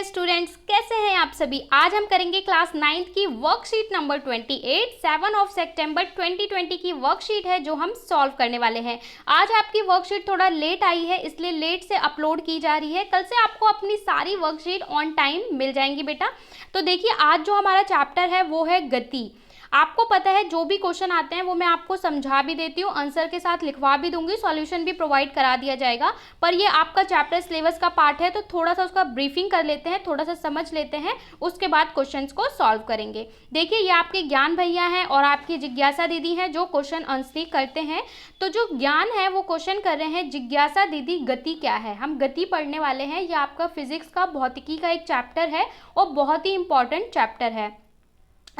Students, कैसे हैं आप सभी। आज हम करेंगे क्लास 9th की वर्कशीट नंबर 28 7 ऑफ सितंबर 2020 की वर्कशीट है जो हम सॉल्व करने वाले हैं। आज आपकी वर्कशीट थोड़ा लेट आई है, इसलिए लेट से अपलोड की जा रही है। कल से आपको अपनी सारी वर्कशीट ऑन टाइम मिल जाएंगी बेटा। तो देखिए, आज जो हमारा चैप्टर है वो है गति। आपको पता है जो भी क्वेश्चन आते हैं वो मैं आपको समझा भी देती हूँ, आंसर के साथ लिखवा भी दूंगी, सॉल्यूशन भी प्रोवाइड करा दिया जाएगा। पर ये आपका चैप्टर सिलेबस का पार्ट है तो थोड़ा सा उसका ब्रीफिंग कर लेते हैं, थोड़ा सा समझ लेते हैं, उसके बाद क्वेश्चंस को सॉल्व करेंगे। देखिए, ये आपके ज्ञान भैया हैं और आपकी जिज्ञासा दीदी हैं जो क्वेश्चन आंसर करते हैं। तो जो ज्ञान है वो क्वेश्चन कर रहे हैं, जिज्ञासा दीदी गति क्या है। हम गति पढ़ने वाले हैं। ये आपका फिजिक्स का भौतिकी का एक चैप्टर है और बहुत ही इंपॉर्टेंट चैप्टर है।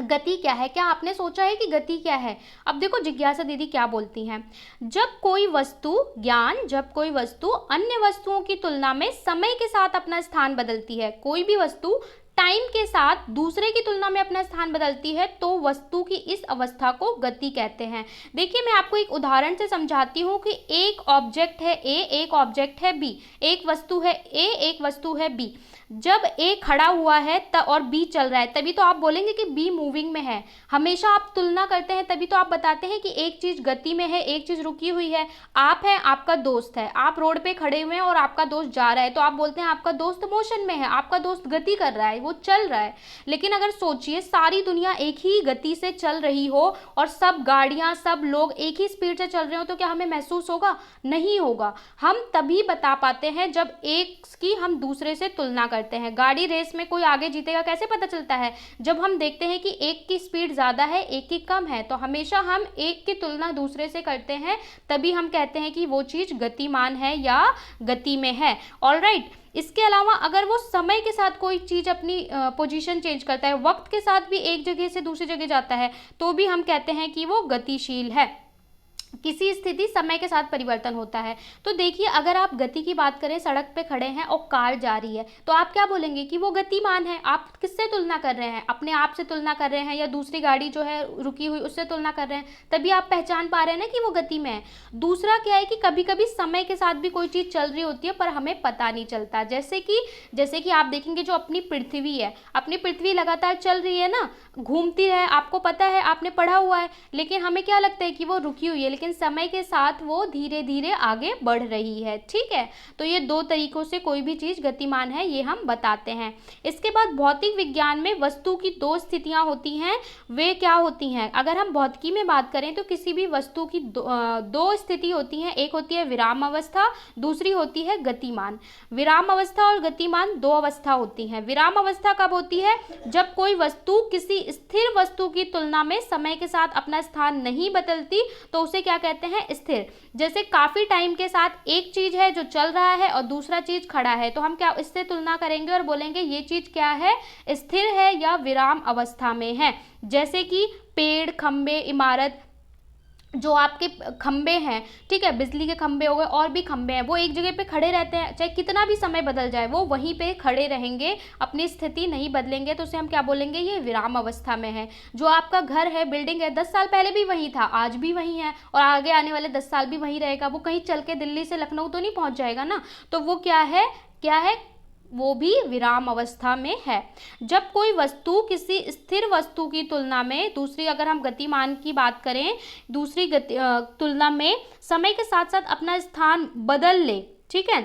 गति क्या है? क्या आपने सोचा है कि गति क्या है? अब देखो जिज्ञासा दीदी क्या बोलती हैं। जब कोई वस्तु अन्य वस्तुओं की तुलना में समय के साथ अपना स्थान बदलती है, कोई भी वस्तु टाइम के साथ दूसरे की तुलना में अपना स्थान बदलती है तो वस्तु की इस अवस्था को गति कहते हैं। देखिए, मैं आपको एक उदाहरण से समझाती हूँ कि एक ऑब्जेक्ट है ए, एक ऑब्जेक्ट है बी, एक वस्तु है ए, एक वस्तु है बी। जब ए खड़ा हुआ है और बी चल रहा है तभी तो आप बोलेंगे कि बी मूविंग में है। हमेशा आप तुलना करते हैं तभी तो आप बताते हैं कि एक चीज गति में है, एक चीज रुकी हुई है। आप है, आपका दोस्त है, आप रोड पे खड़े हुए हैं और आपका दोस्त जा रहा है तो आप बोलते हैं आपका दोस्त मोशन में है, आपका दोस्त गति कर रहा है, वो चल रहा है। लेकिन अगर सोचिए सारी दुनिया एक ही गति से चल रही हो और सब गाड़ियां, सब लोग एक ही स्पीड से चल रहे हो तो क्या हमें महसूस होगा? नहीं होगा। हम तभी बता पाते हैं जब एक की हम दूसरे से तुलना करते हैं। गाड़ी रेस में कोई आगे जीतेगा कैसे पता चलता है? जब हम देखते हैं कि एक की स्पीड ज्यादा है, एक की कम है, तो हमेशा हम एक की तुलना दूसरे से करते हैं, तभी हम कहते हैं कि वो चीज गतिमान है या गति में है। ऑलराइट। इसके अलावा अगर वो समय के साथ कोई चीज अपनी पोजीशन चेंज करता है, वक्त के साथ भी एक जगह से दूसरी जगह जाता है, तो भी हम कहते हैं कि वो गतिशील है। किसी स्थिति समय के साथ परिवर्तन होता है। तो देखिए, अगर आप गति की बात करें, सड़क पे खड़े हैं और कार जा रही है तो आप क्या बोलेंगे कि वो गतिमान है। आप किससे तुलना कर रहे हैं? अपने आप से तुलना कर रहे हैं या दूसरी गाड़ी जो है रुकी हुई उससे तुलना कर रहे हैं, तभी आप पहचान पा रहे हैं ना कि वो गति में है। दूसरा क्या है कि कभी कभी समय के साथ भी कोई चीज चल रही होती है पर हमें पता नहीं चलता। जैसे कि आप देखेंगे जो अपनी पृथ्वी है, अपनी पृथ्वी लगातार चल रही है ना, घूमती है, आपको पता है, आपने पढ़ा हुआ है, लेकिन हमें क्या लगता है कि वो रुकी हुई है, लेकिन समय के साथ वो धीरे धीरे आगे बढ़ रही है। ठीक है, तो ये दो तरीकों से कोई भी चीज गतिमान है ये हम बताते हैं। इसके बाद भौतिक विज्ञान में वस्तु की दो स्थितियां होती हैं। वे क्या होती हैं? अगर हम भौतिकी में बात करें तो किसी भी वस्तु की दो स्थिति होती हैं। एक होती है विराम अवस्था, दूसरी होती है गतिमान। विराम अवस्था और गतिमान दो अवस्था होती हैं। विराम अवस्था कब होती है? जब कोई वस्तु किसी स्थिर वस्तु की तुलना में समय के साथ अपना स्थान नहीं बदलती तो उसे क्या कहते हैं? स्थिर। जैसे काफी टाइम के साथ एक चीज है जो चल रहा है और दूसरा चीज खड़ा है, तो हम क्या इससे तुलना करेंगे और बोलेंगे ये चीज क्या है? स्थिर है या विराम अवस्था में है। जैसे कि पेड़, खंबे, इमारत, जो आपके खंबे हैं, ठीक है, बिजली के खंबे हो गए और भी खंबे हैं, वो एक जगह पे खड़े रहते हैं, चाहे कितना भी समय बदल जाए वो वहीं पे खड़े रहेंगे, अपनी स्थिति नहीं बदलेंगे, तो उसे हम क्या बोलेंगे? ये विराम अवस्था में है। जो आपका घर है, बिल्डिंग है, 10 साल पहले भी वही था, आज भी वही है और आगे आने वाले 10 साल भी वही रहेगा। वो कहीं चल के दिल्ली से लखनऊ तो नहीं पहुंच जाएगा ना। तो वो क्या है? वो भी विराम अवस्था में है। जब कोई वस्तु किसी स्थिर वस्तु की तुलना में दूसरी, अगर हम गतिमान की बात करें, दूसरी तुलना में समय के साथ साथ अपना स्थान बदल ले, ठीक है,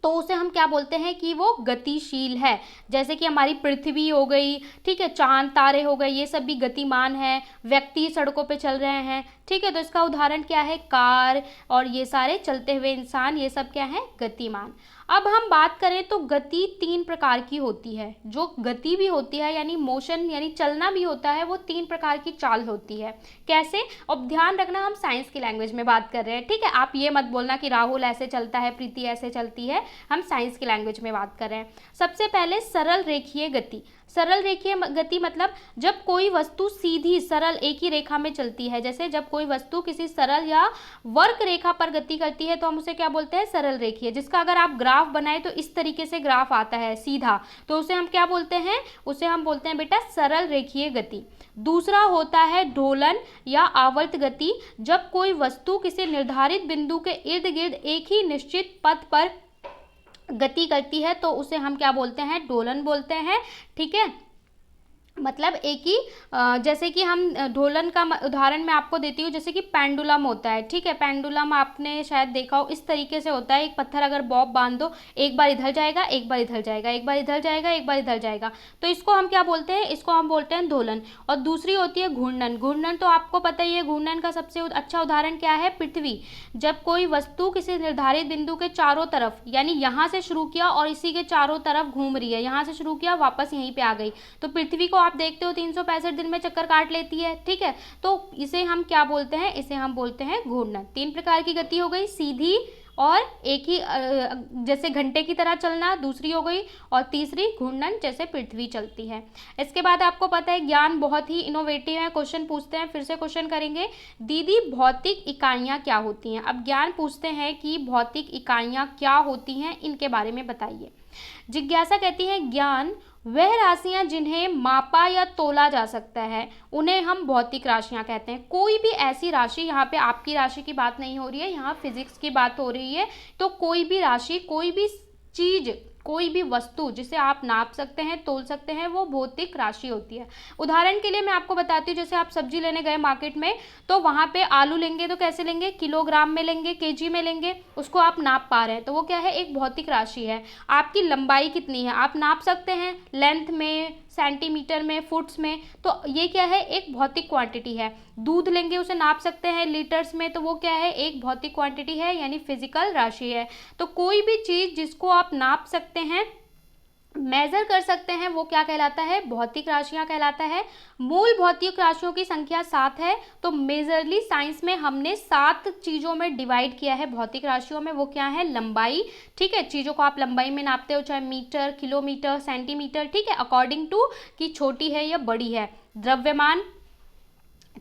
तो उसे हम क्या बोलते हैं कि वो गतिशील है। जैसे कि हमारी पृथ्वी हो गई, ठीक है, चांद तारे हो गए, ये सब भी गतिमान है। व्यक्ति सड़कों पे चल रहे हैं, ठीक है, तो इसका उदाहरण क्या है? कार और ये सारे चलते हुए इंसान, ये सब क्या है? गतिमान। अब हम बात करें तो गति 3 प्रकार की होती है। जो गति भी होती है यानी मोशन यानी चलना भी होता है, वो 3 प्रकार की चाल होती है। कैसे? अब ध्यान रखना, हम साइंस की लैंग्वेज में बात कर रहे हैं, ठीक है। आप ये मत बोलना कि राहुल ऐसे चलता है, प्रीति ऐसे चलती है, हम साइंस की लैंग्वेज में बात कर रहे हैं। सबसे पहले सरल रेखीय गति। सरल रेखीय गति मतलब जब कोई वस्तु सीधी सरल एक ही रेखा में चलती है। जैसे जब कोई वस्तु किसी सरल या वर्क रेखा पर गति करती है तो हम उसे क्या बोलते हैं? सरल रेखीय। जिसका अगर आप ग्राफ बनाए तो इस तरीके से ग्राफ आता है सीधा, तो उसे हम क्या बोलते हैं? उसे हम बोलते हैं बेटा सरल रेखीय गति। दूसरा होता है दोलन या आवर्त गति। जब कोई वस्तु किसी निर्धारित बिंदु के इर्द गिर्द एक ही निश्चित पथ पर गति करती है तो उसे हम क्या बोलते हैं, दोलन बोलते हैं। ठीक है, मतलब एक ही जैसे कि हम दोलन का उदाहरण मैं आपको देती हूँ, जैसे कि पेंडुलम होता है। ठीक है, पेंडुलम आपने शायद देखा हो, इस तरीके से होता है। एक पत्थर अगर बॉब बांध दो, एक बार इधर जाएगा, एक बार इधर जाएगा, एक बार इधर जाएगा, एक बार इधर जाएगा, तो इसको हम क्या बोलते हैं, इसको हम बोलते हैं दोलन। और दूसरी होती है घूर्णन। घूर्णन तो आपको पता ही है, घूर्णन का सबसे अच्छा उदाहरण क्या है, पृथ्वी। जब कोई वस्तु किसी निर्धारित बिंदु के चारों तरफ, यानी यहाँ से शुरू किया और इसी के चारों तरफ घूम रही है, यहाँ से शुरू किया वापस यहीं पे आ गई, तो पृथ्वी को आप देखते हो 365 दिन में चक्कर काट लेती है। ठीक है, तो इसे हम क्या बोलते हैं, इसे हम बोलते हैं घूर्णन। 3 प्रकार की गति हो गई, सीधी और एक ही जैसे घंटे की तरह चलना दूसरी हो गई, और तीसरी घूर्णन जैसे पृथ्वी चलती है। इसके बाद आपको पता है ज्ञान बहुत ही इनोवेटिव है। क्वेश्चन पूछते हैं, फिर से क्वेश्चन करेंगे, दीदी भौतिक इकाइयाँ क्या होती हैं। अब ज्ञान पूछते हैं कि भौतिक इकाइयाँ क्या होती हैं, इनके बारे में बताइए। जिज्ञासा कहती है ज्ञान वह राशियां जिन्हें मापा या तोला जा सकता है उन्हें हम भौतिक राशियां कहते हैं। कोई भी ऐसी राशि, यहाँ पे आपकी राशि की बात नहीं हो रही है, यहाँ फिजिक्स की बात हो रही है, तो कोई भी राशि, कोई भी चीज, कोई भी वस्तु जिसे आप नाप सकते हैं, तोल सकते हैं, वो भौतिक राशि होती है। उदाहरण के लिए मैं आपको बताती हूँ, जैसे आप सब्जी लेने गए मार्केट में, तो वहाँ पे आलू लेंगे तो कैसे लेंगे, किलोग्राम में लेंगे, केजी में लेंगे, उसको आप नाप पा रहे हैं, तो वो क्या है, एक भौतिक राशि है। आपकी लंबाई कितनी है आप नाप सकते हैं, लेंथ में, सेंटीमीटर में, फुट्स में, तो ये क्या है, एक भौतिक क्वांटिटी है। दूध लेंगे उसे नाप सकते हैं लीटर्स में, तो वो क्या है, एक भौतिक क्वांटिटी है, यानी फिजिकल राशि है। तो कोई भी चीज जिसको आप नाप सकते हैं, मेजर कर सकते हैं, वो क्या कहलाता है, भौतिक राशियां कहलाता है। मूल भौतिक राशियों की संख्या 7 है, तो मेजरली साइंस में हमने 7 चीज़ों में डिवाइड किया है भौतिक राशियों में। वो क्या है, लंबाई। ठीक है, चीज़ों को आप लंबाई में नापते हो, चाहे मीटर, किलोमीटर, सेंटीमीटर। ठीक है, अकॉर्डिंग टू कि छोटी है या बड़ी है। द्रव्यमान।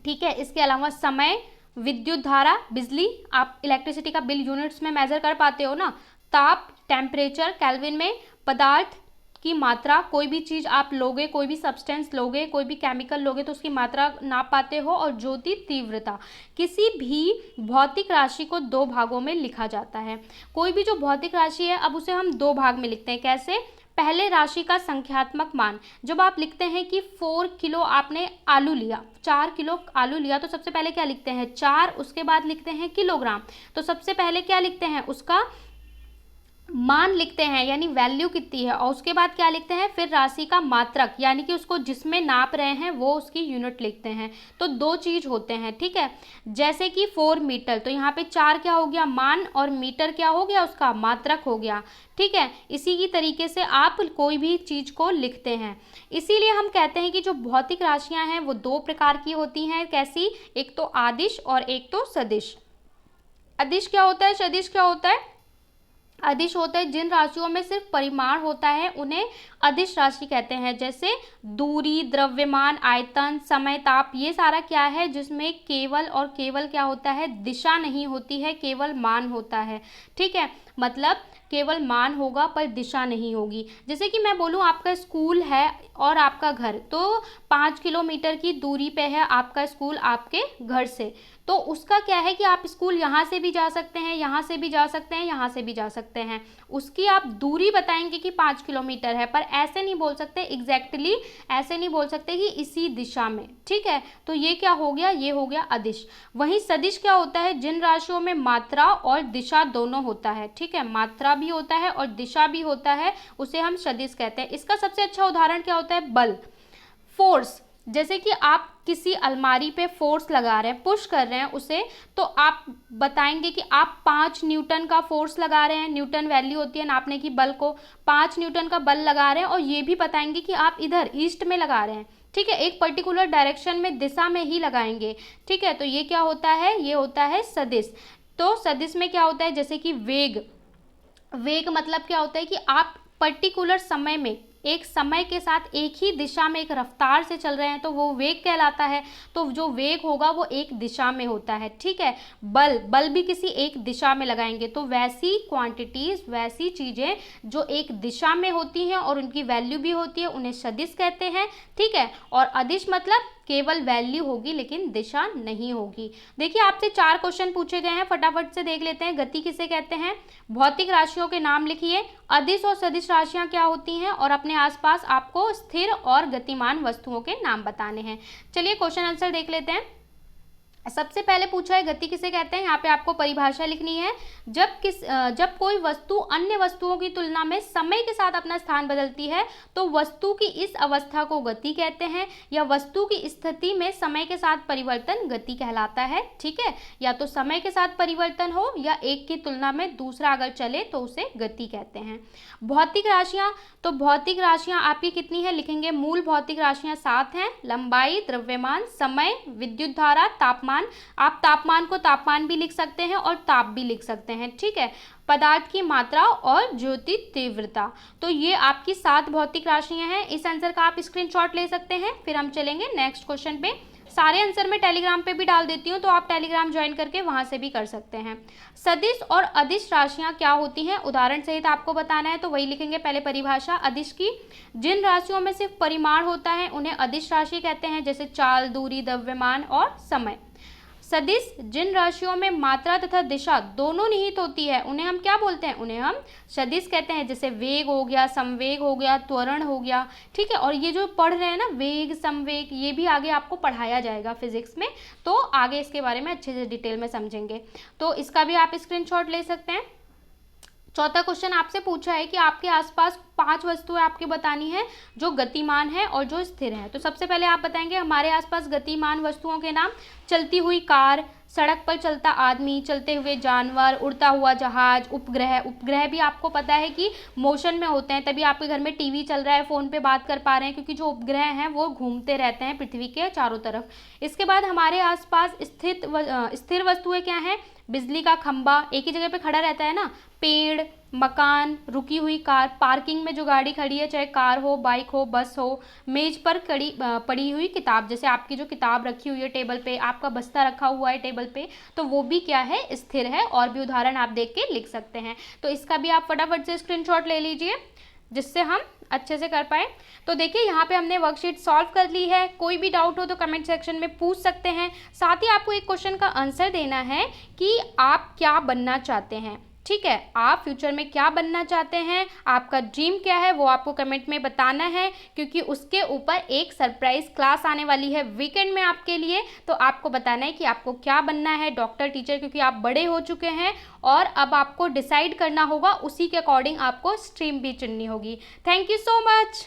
ठीक है, इसके अलावा समय, विद्युत धारा, बिजली, आप इलेक्ट्रिसिटी का बिल यूनिट्स में मेजर कर पाते हो ना। ताप, टेम्परेचर केल्विन में। पदार्थ की मात्रा, कोई भी चीज़ आप लोगे, कोई भी सब्सटेंस लोगे, कोई भी केमिकल लोगे तो उसकी मात्रा नाप पाते हो। और ज्योति तीव्रता। किसी भी भौतिक राशि को 2 भागों में लिखा जाता है। कोई भी जो भौतिक राशि है, अब उसे हम 2 भाग में लिखते हैं। कैसे, पहले राशि का संख्यात्मक मान। जब आप लिखते हैं कि 4 किलो आपने आलू लिया, 4 किलो आलू लिया, तो सबसे पहले क्या लिखते हैं, 4, उसके बाद लिखते हैं किलोग्राम। तो सबसे पहले क्या लिखते हैं, उसका मान लिखते हैं, यानी वैल्यू कितनी है, और उसके बाद क्या लिखते हैं, फिर राशि का मात्रक, यानी कि उसको जिसमें नाप रहे हैं वो उसकी यूनिट लिखते हैं। तो 2 चीज होते हैं। ठीक है, जैसे कि 4 मीटर, तो यहाँ पे 4 क्या हो गया, मान, और मीटर क्या हो गया, उसका मात्रक हो गया। ठीक है, इसी की तरीके से आप कोई भी चीज को लिखते हैं। इसीलिए हम कहते हैं कि जो भौतिक राशियां हैं वो 2 प्रकार की होती हैं। कैसी, एक तो अदिश और एक तो सदिश। अदिश क्या होता है, सदिश क्या होता है। अदिश होता है जिन राशियों में सिर्फ परिमाण होता है, उन्हें अदिश राशि कहते हैं। जैसे दूरी, द्रव्यमान, आयतन, समय, ताप, ये सारा क्या है, जिसमें केवल और केवल क्या होता है, दिशा नहीं होती है, केवल मान होता है। ठीक है, मतलब केवल मान होगा पर दिशा नहीं होगी। जैसे कि मैं बोलूँ आपका स्कूल है और आपका घर, तो 5 किलोमीटर की दूरी पे है आपका स्कूल आपके घर से, तो उसका क्या है कि आप स्कूल यहाँ से भी जा सकते हैं, यहाँ से भी जा सकते हैं, यहाँ से भी जा सकते हैं, उसकी आप दूरी बताएंगे कि 5 किलोमीटर है, पर ऐसे नहीं बोल सकते एग्जैक्टली, ऐसे नहीं बोल सकते कि इसी दिशा में। ठीक है, तो ये क्या हो गया, ये हो गया अदिश। वहीं सदिश क्या होता है, जिन राशियों में मात्रा और दिशा दोनों होता है। ठीक है, मात्रा भी होता है और दिशा भी होता है, उसे हम सदिश कहते हैं। इसका सबसे अच्छा उदाहरण क्या होता है, बल, फोर्स। जैसे कि आप किसी अलमारी पे फोर्स लगा रहे हैं, पुश कर रहे हैं उसे, तो आप बताएंगे कि आप 5 न्यूटन का फोर्स लगा रहे हैं, न्यूटन वैल्यू होती है नापने की बल को, 5 न्यूटन का बल लगा रहे हैं, और ये भी बताएंगे कि आप इधर ईस्ट में लगा रहे हैं। ठीक है, एक पर्टिकुलर डायरेक्शन में, दिशा में ही लगाएंगे। ठीक है, तो ये क्या होता है, ये होता है सदिश। तो सदिश में क्या होता है, जैसे कि वेग। वेग मतलब क्या होता है कि आप पर्टिकुलर समय में, एक समय के साथ एक ही दिशा में एक रफ्तार से चल रहे हैं, तो वो वेग कहलाता है। तो जो वेग होगा वो एक दिशा में होता है। ठीक है, बल, बल भी किसी एक दिशा में लगाएंगे, तो वैसी क्वांटिटीज, वैसी चीज़ें जो एक दिशा में होती हैं और उनकी वैल्यू भी होती है, उन्हें सदिश कहते हैं। ठीक है, और अदिश मतलब केवल वैल्यू होगी लेकिन दिशा नहीं होगी। देखिए आपसे 4 क्वेश्चन पूछे गए हैं, फटाफट से देख लेते हैं। गति किसे कहते हैं, भौतिक राशियों के नाम लिखिए, अदिश और सदिश राशियां क्या होती हैं, और अपने आसपास आपको स्थिर और गतिमान वस्तुओं के नाम बताने हैं। चलिए क्वेश्चन आंसर देख लेते हैं। सबसे पहले पूछा है गति किसे कहते हैं, यहाँ पे आपको परिभाषा लिखनी है। जब कोई वस्तु अन्य वस्तुओं की तुलना में समय के साथ अपना स्थान बदलती है तो वस्तु की इस अवस्था को गति कहते हैं, या वस्तु की स्थिति में समय के साथ परिवर्तन गति कहलाता है। ठीक है, या तो समय के साथ परिवर्तन हो या एक की तुलना में दूसरा अगर चले तो उसे गति कहते हैं। भौतिक राशियां, तो भौतिक राशियां आपकी कितनी है, लिखेंगे मूल भौतिक राशियां 7 हैं। लंबाई, द्रव्यमान, समय, विद्युत धारा, तापमान। आप तापमान को तापमान भी लिख सकते हैं और ताप भी लिख सकते हैं। ठीक है, पदार्थ की मात्रा और ज्योति तीव्रता। तो ये आपकी 7 भौतिक राशियां हैं। इस आंसर का आप स्क्रीनशॉट ले सकते हैं। फिर हम चलेंगे नेक्स्ट क्वेश्चन पे। सारे आंसर मैं टेलीग्राम पे भी डाल देती हूँ, तो आप टेलीग्राम ज्वाइन करके वहां से भी कर सकते हैं। सदिश और अदिश राशियां क्या होती हैं, उदाहरण सहित आपको बताना है, तो वही लिखेंगे। पहले परिभाषा अदिश की, जिन राशियों में सिर्फ परिमाण होता है उन्हें अदिश राशि कहते हैं, जैसे चाल, दूरी, द्रव्यमान और समय। सदिश, जिन राशियों में मात्रा तथा दिशा दोनों निहित होती है उन्हें हम क्या बोलते हैं, उन्हें हम सदिश कहते हैं, जैसे वेग हो गया, संवेग हो गया, त्वरण हो गया। ठीक है, और ये जो पढ़ रहे हैं ना वेग, संवेग, ये भी आगे आपको पढ़ाया जाएगा फिजिक्स में, तो आगे इसके बारे में अच्छे से डिटेल में समझेंगे। तो इसका भी आप स्क्रीनशॉट ले सकते हैं। चौथा क्वेश्चन आपसे पूछा है कि आपके आसपास 5 वस्तुएं आपकी बतानी है जो गतिमान है और जो स्थिर है। तो सबसे पहले आप बताएंगे हमारे आसपास गतिमान वस्तुओं के नाम। चलती हुई कार, सड़क पर चलता आदमी, चलते हुए जानवर, उड़ता हुआ जहाज, उपग्रह। उपग्रह भी आपको पता है कि मोशन में होते हैं, तभी आपके घर में टीवी चल रहा है, फ़ोन पे बात कर पा रहे हैं, क्योंकि जो उपग्रह हैं वो घूमते रहते हैं पृथ्वी के चारों तरफ। इसके बाद हमारे आसपास स्थिर वस्तुएं क्या हैं, बिजली का खंभा एक ही जगह पे खड़ा रहता है ना, पेड़, मकान, रुकी हुई कार, पार्किंग में जो गाड़ी खड़ी है, चाहे कार हो, बाइक हो, बस हो, मेज पर पड़ी हुई किताब, जैसे आपकी जो किताब रखी हुई है टेबल पे, आपका बस्ता रखा हुआ है टेबल पे, तो वो भी क्या है, स्थिर है। और भी उदाहरण आप देख के लिख सकते हैं। तो इसका भी आप फटाफट से स्क्रीनशॉट ले लीजिए जिससे हम अच्छे से कर पाए। तो देखिए यहाँ पे हमने वर्कशीट सॉल्व कर ली है। कोई भी डाउट हो तो कमेंट सेक्शन में पूछ सकते हैं। साथ ही आपको एक क्वेश्चन का आंसर देना है कि आप क्या बनना चाहते हैं। ठीक है, आप फ्यूचर में क्या बनना चाहते हैं, आपका ड्रीम क्या है, वो आपको कमेंट में बताना है, क्योंकि उसके ऊपर एक सरप्राइज क्लास आने वाली है वीकेंड में आपके लिए। तो आपको बताना है कि आपको क्या बनना है, डॉक्टर, टीचर, क्योंकि आप बड़े हो चुके हैं और अब आपको डिसाइड करना होगा, उसी के अकॉर्डिंग आपको स्ट्रीम भी चुननी होगी। Thank you so much.